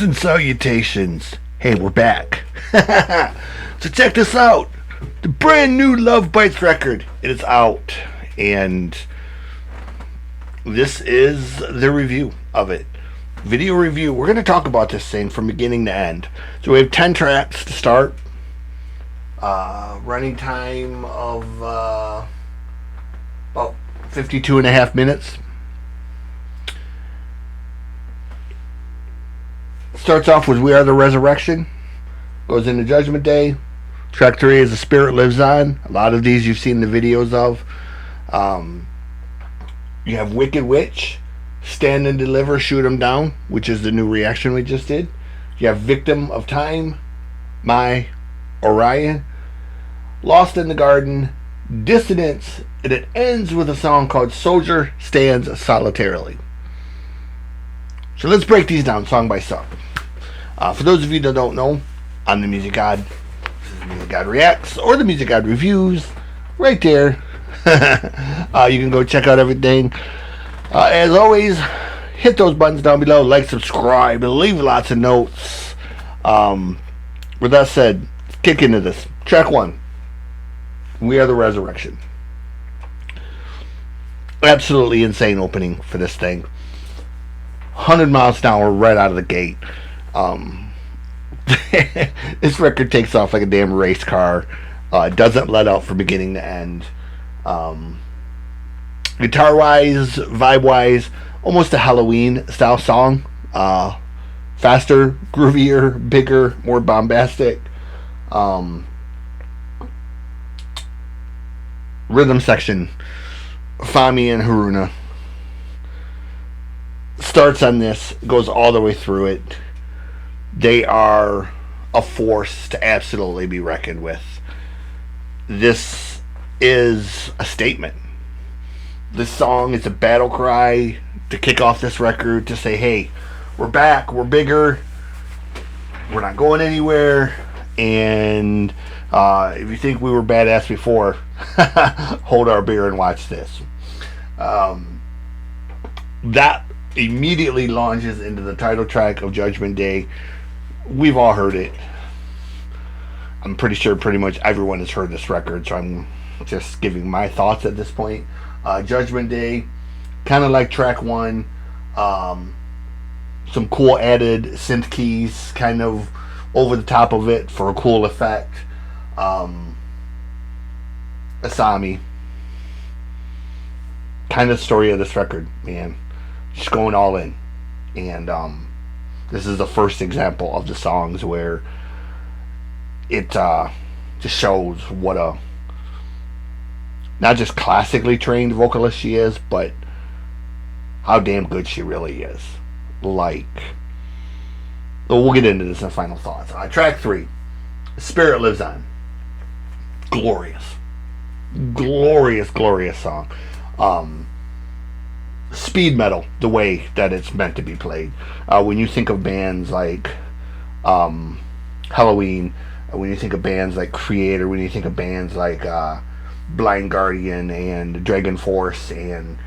and salutations. Hey, we're back. So check this out. The brand new Lovebites record. It is out. And this is the review of it. Video review. We're going to talk about this thing from beginning to end. So we have 10 tracks to start. Running time of about 52 and a half minutes. Starts off with We Are the Resurrection. Goes into Judgment Day. Track 3 is The Spirit Lives On. A lot of these you've seen the videos of. You have Wicked Witch. Stand and Deliver, Shoot 'em Down, which is the new reaction we just did. You have Victim of Time. My Orion. Lost in the Garden. Dissonance. And it ends with a song called Soldier Stands Solitarily. So let's break these down song by song. For those of you that don't know, I'm the Music God. This is Music God Reacts or the Music God Reviews. Right there. You can go check out everything. As always, hit those buttons down below. Like, subscribe, and leave lots of notes. With that said, let's kick into this. Track 1. We Are the Resurrection. Absolutely insane opening for this thing. 100 miles an hour right out of the gate. This record takes off like a damn race car. Doesn't let out from beginning to end. Guitar wise, vibe wise, almost a Halloween style song. Faster, groovier, bigger, more bombastic. Rhythm section, Fami and Haruna. Starts on this, goes all the way through it. They are a force to absolutely be reckoned with. This is a statement. This song is a battle cry to kick off this record, to say, hey, we're back, we're bigger, we're not going anywhere, and if you think we were badass before, hold our beer and watch this. That immediately launches into the title track of Judgment Day. We've all heard it. I'm pretty sure pretty much everyone has heard this record, so I'm just giving my thoughts at this point. Judgment Day, kind of like track 1. Some cool added synth keys, kind of over the top of it for a cool effect. Asami. Kind of story of this record, man. Just going all in. And this is the first example of the songs where it just shows what a not just classically trained vocalist she is, but how damn good she really is. Like, we'll get into this in final thoughts. Track 3, Spirit Lives On. Glorious. Glorious, glorious song. Speed metal, the way that it's meant to be played. When you think of bands like Halloween, when you think of bands like Creator, when you think of bands like Blind Guardian and Dragon Force and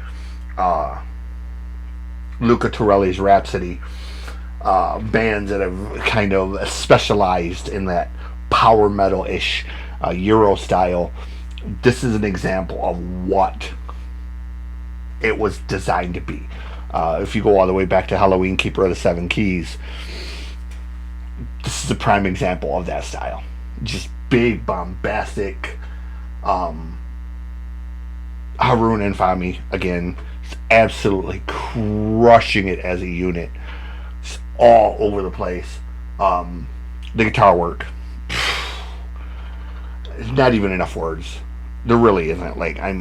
Luca Torelli's Rhapsody, bands that have kind of specialized in that power metal-ish Euro style, this is an example of what it was designed to be. If you go all the way back to Halloween, Keeper of the Seven Keys, this is a prime example of that style. Just big, bombastic. Harun and Fami, again, absolutely crushing it as a unit. Just all over the place. The guitar work. It's not even enough words. There really isn't. Like, I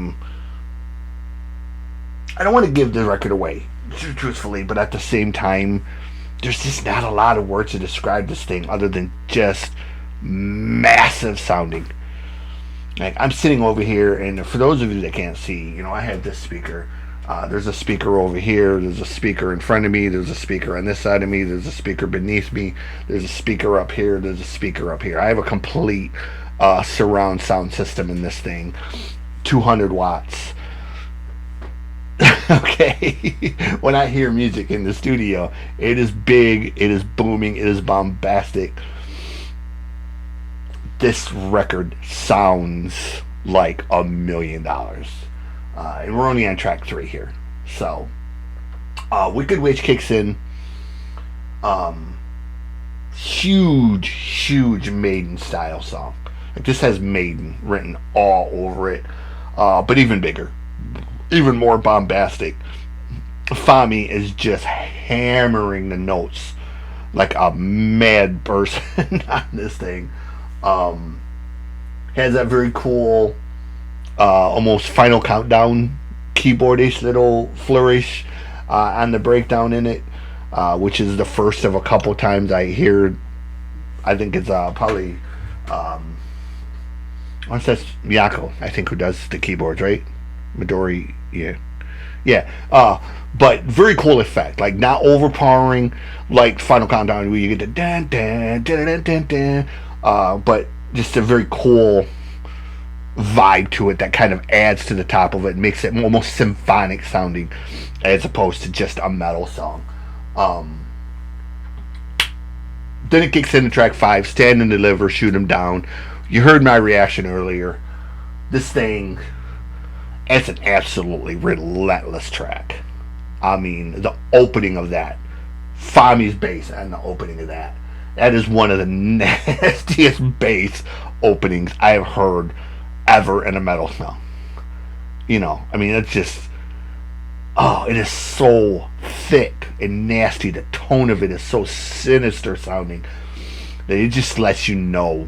don't want to give the record away, truthfully, but at the same time, there's just not a lot of words to describe this thing other than just massive sounding. Like, I'm sitting over here, and for those of you that can't see, I have this speaker. There's a speaker over here, there's a speaker in front of me, there's a speaker on this side of me, there's a speaker beneath me, there's a speaker up here, there's a speaker up here. I have a complete surround sound system in this thing. 200 watts. Okay, when I hear music in the studio, it is big, it is booming, it is bombastic. This record sounds like $1 million. And we're only on track 3 here. So, Wicked Witch kicks in. Um, huge Maiden style song. Like, this has Maiden written all over it, but even bigger, even more bombastic. Fami is just hammering the notes like a mad person on this thing. Um, has that very cool, almost Final Countdown keyboardish little flourish on the breakdown in it, which is the first of a couple times I hear. I think it's probably what's that? Miyako, I think, who does the keyboards, right? Midori, yeah. But very cool effect, like not overpowering, like Final Countdown where you get the dan dan dan dan dan dan. But just a very cool vibe to it that kind of adds to the top of it, makes it almost symphonic sounding, as opposed to just a metal song. Then it kicks into track 5, Stand and Deliver, Shoot 'em Down. You heard my reaction earlier. This thing, it's an absolutely relentless track. I mean, the opening of that, Fami's bass and the opening of that, that is one of the nastiest bass openings I have heard ever in a metal song. I mean, it's just, it is so thick and nasty. The tone of it is so sinister sounding that it just lets you know,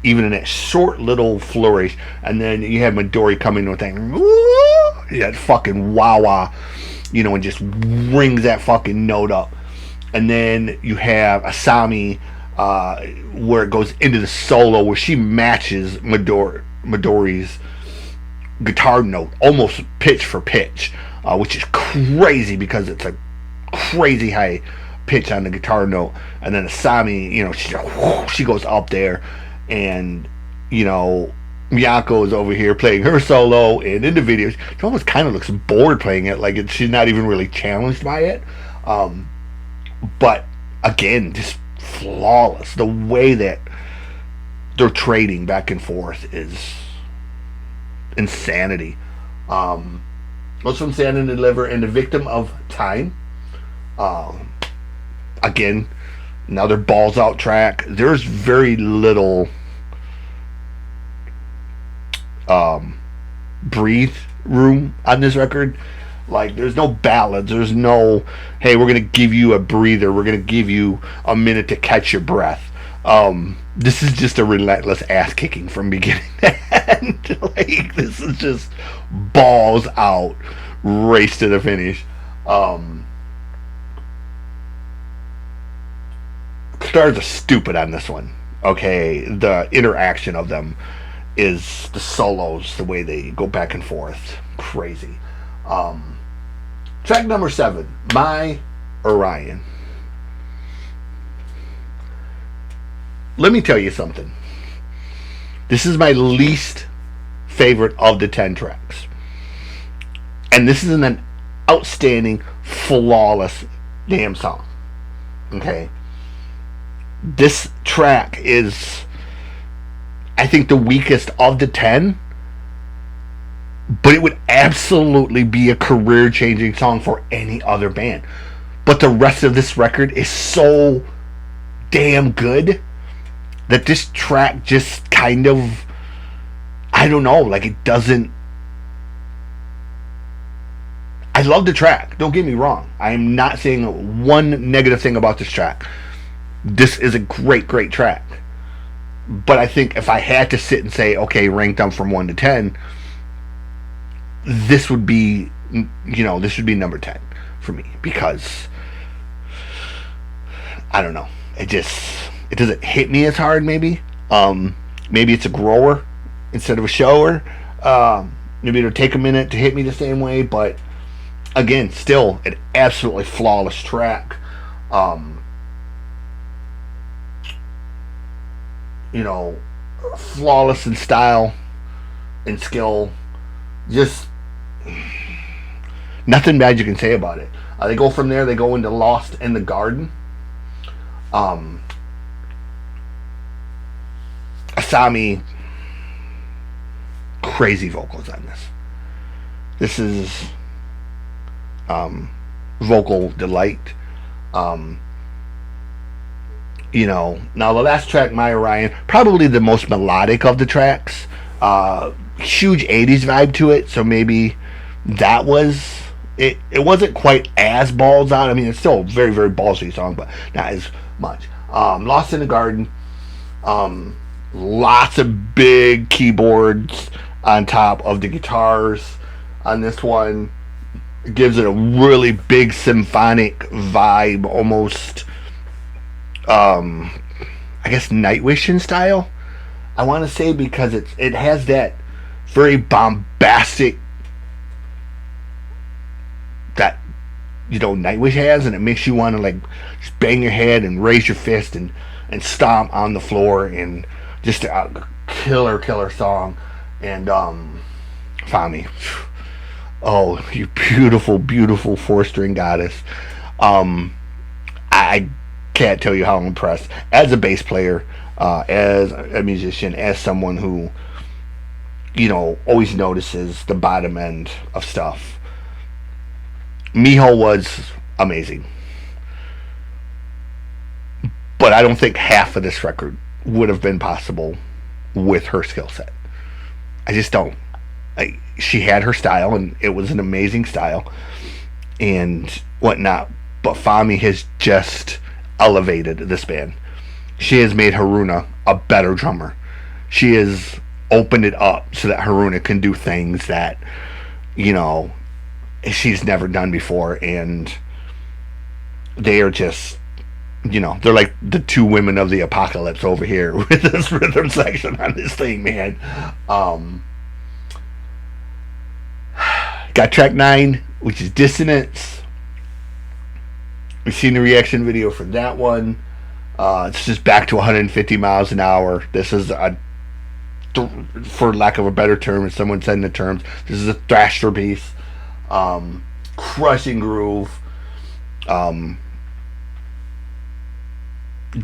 even in that short little flourish. And then you have Midori coming with that fucking wah-wah, and just rings that fucking note up. And then you have Asami, where it goes into the solo, where she matches Midori's guitar note almost pitch for pitch, which is crazy because it's a crazy high pitch on the guitar note. And then Asami, she goes up there, and Miyako is over here playing her solo, and in the videos she almost kind of looks bored playing it, like she's not even really challenged by it. But again, just flawless. The way that they're trading back and forth is insanity. Goes from Stand and Deliver and The Victim of Time. Again, another balls out track. There's very little breathe room on this record. Like, there's no ballads. There's no, hey, we're going to give you a breather. We're going to give you a minute to catch your breath. This is just a relentless ass kicking from beginning to end. Like, this is just balls out, race to the finish. Stars are stupid on this one. Okay, the interaction of them is the solos, the way they go back and forth, crazy. Track number 7, My Orion. Let me tell you something. This is my least favorite of the 10 tracks. And this is an outstanding, flawless damn song. Okay? This track is, I think, the weakest of the 10. But it would absolutely be a career-changing song for any other band. But the rest of this record is so damn good that this track just kind of, I don't know, like, it doesn't. I love the track, don't get me wrong. I am not saying one negative thing about this track. This is a great track. But I think if I had to sit and say, okay, rank them from 1 to 10, this would be, this would be number 10 for me, because I don't know, it doesn't hit me as hard. Maybe it's a grower instead of a shower. Maybe it'll take a minute to hit me the same way, but again, still an absolutely flawless track. Flawless in style and skill. Just Nothing bad you can say about it. They go from there. They go into Lost in the Garden. Um, Asami, crazy vocals on this. This is vocal delight. Um, now the last track, My Orion, probably the most melodic of the tracks. Huge 80s vibe to it, so maybe that was it. It wasn't quite as balls out. I mean, it's still a very, very ballsy song, but not as much. Lost in the Garden. Lots of big keyboards on top of the guitars on this one. It gives it a really big symphonic vibe, almost I guess Nightwish in style, I want to say, because it has that very bombastic that Nightwish has, and it makes you want to like just bang your head and raise your fist and stomp on the floor, and just a killer song. And Fami, oh, you beautiful 4-string goddess. I can't tell you how I'm impressed as a bass player, as a musician, as someone who always notices the bottom end of stuff. Miho was amazing, but I don't think half of this record would have been possible with her skill set. I just don't. She had her style, and it was an amazing style and whatnot, but Fami has just elevated this band. She has made Haruna a better drummer. She has opened it up so that Haruna can do things that she's never done before, and they are just they're like the two women of the apocalypse over here with this rhythm section on this thing, man. Got track 9, which is Dissonance. We've seen the reaction video for that one. It's just back to 150 miles an hour. This is for lack of a better term, as someone said in the terms, this is a thrasher piece. Crushing groove.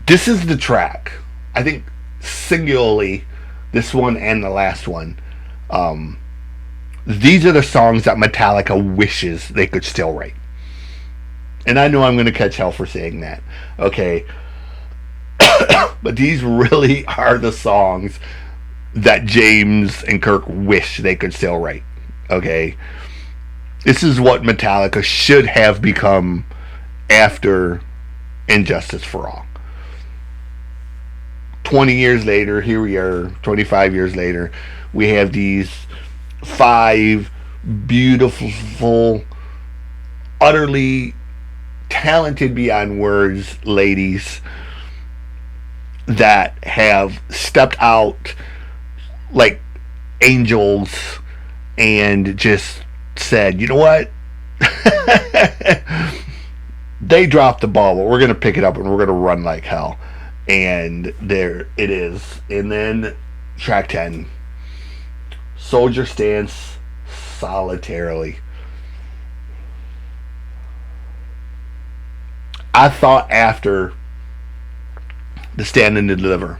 This is the track, I think, singularly, this one and the last one. These are the songs that Metallica wishes they could still write. And I know I'm going to catch hell for saying that. Okay. But these really are the songs that James and Kirk wish they could still write. Okay. This is what Metallica should have become after Injustice for All. 20 years later, here we are, 25 years later, we have these 5 beautiful, utterly talented beyond words ladies that have stepped out like angels and just said, you know what? They dropped the ball, but we're going to pick it up and we're going to run like hell. And there it is. And then track 10, Soldier Stance Solitarily. I thought after the Stand and Deliver,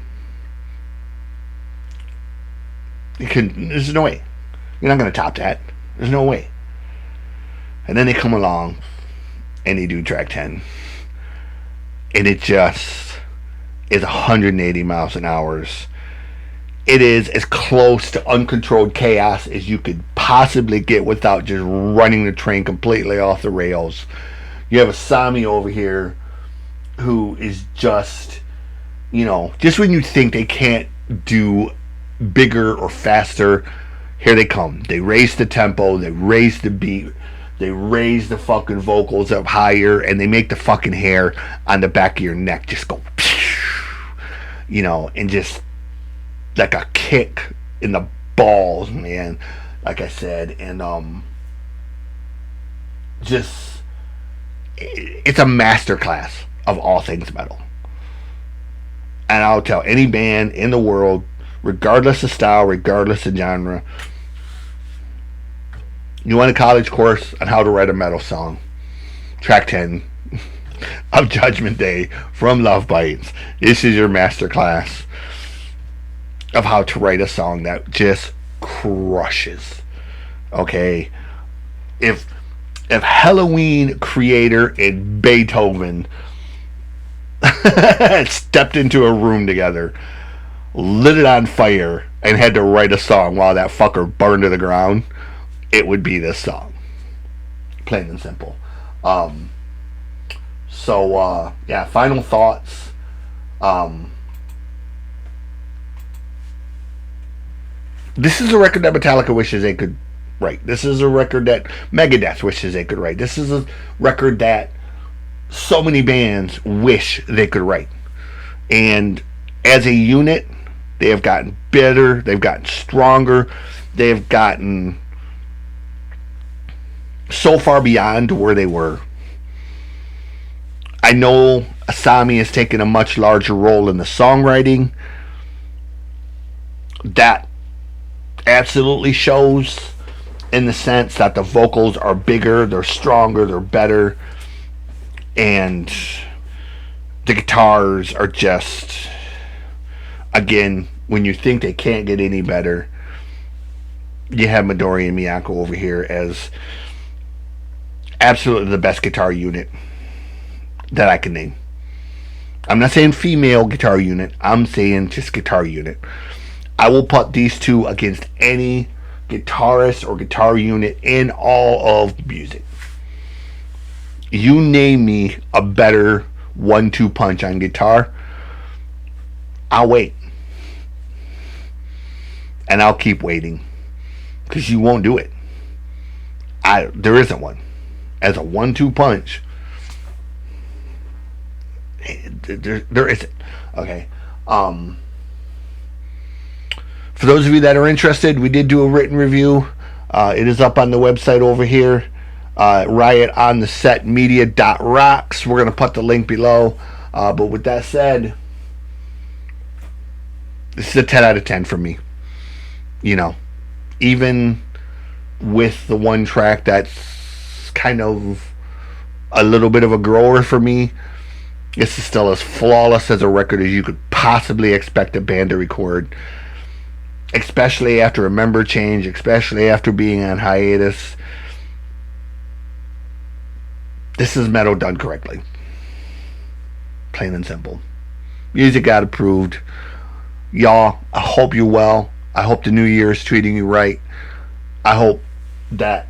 there's no way. You're not going to top that. There's no way. And then they come along and they do track 10. And it just is 180 miles an hour. It is as close to uncontrolled chaos as you could possibly get without just running the train completely off the rails. You have a Sami over here who is just, just when you think they can't do bigger or faster, here they come. They raise the tempo, they raise the beat, they raise the fucking vocals up higher, and they make the fucking hair on the back of your neck just go, and just like a kick in the balls, man. Like I said, and just it's a masterclass of all things metal. And I'll tell any band in the world, regardless of style, regardless of genre, You want a college course on how to write a metal song? Track 10 of Judgment Day from Lovebites. This is your masterclass of how to write a song that just crushes. Okay, if Halloween creator and Beethoven stepped into a room together, lit it on fire, and had to write a song while that fucker burned to the ground, it would be this song. Plain and simple. Yeah, final thoughts. This is a record that Metallica wishes they could write. This is a record that Megadeth wishes they could write. This is a record that so many bands wish they could write. And as a unit, they have gotten better, they've gotten stronger, they've gotten so far beyond where they were. I know Asami has taken a much larger role in the songwriting. That absolutely shows, in the sense that the vocals are bigger, they're stronger, they're better, and the guitars are just, again, when you think they can't get any better, you have Midori and Miyako over here as absolutely the best guitar unit that I can name. I'm not saying female guitar unit, I'm saying just guitar unit. I will put these two against any guitarist or guitar unit in all of music. You name me a better 1-2 punch on guitar, I'll wait. And I'll keep waiting. Because you won't do it. There isn't one. As a 1-2 punch, there isn't. Okay. For those of you that are interested, we did do a written review. It is up on the website over here. RiotOnTheSetMedia.rocks. We're going to put the link below. But with that said, this is a 10 out of 10 for me. You know, even with the one track that's kind of a little bit of a grower for me, this is still as flawless as a record as you could possibly expect a band to record. Especially after a member change, especially after being on hiatus. This is metal done correctly. Plain and simple. Music got approved. Y'all, I hope you're well. I hope the new year is treating you right. I hope that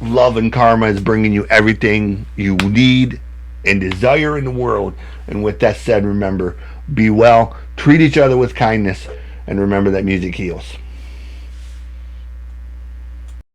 love and karma is bringing you everything you need and desire in the world. And with that said, remember, be well, treat each other with kindness, and remember that music heals.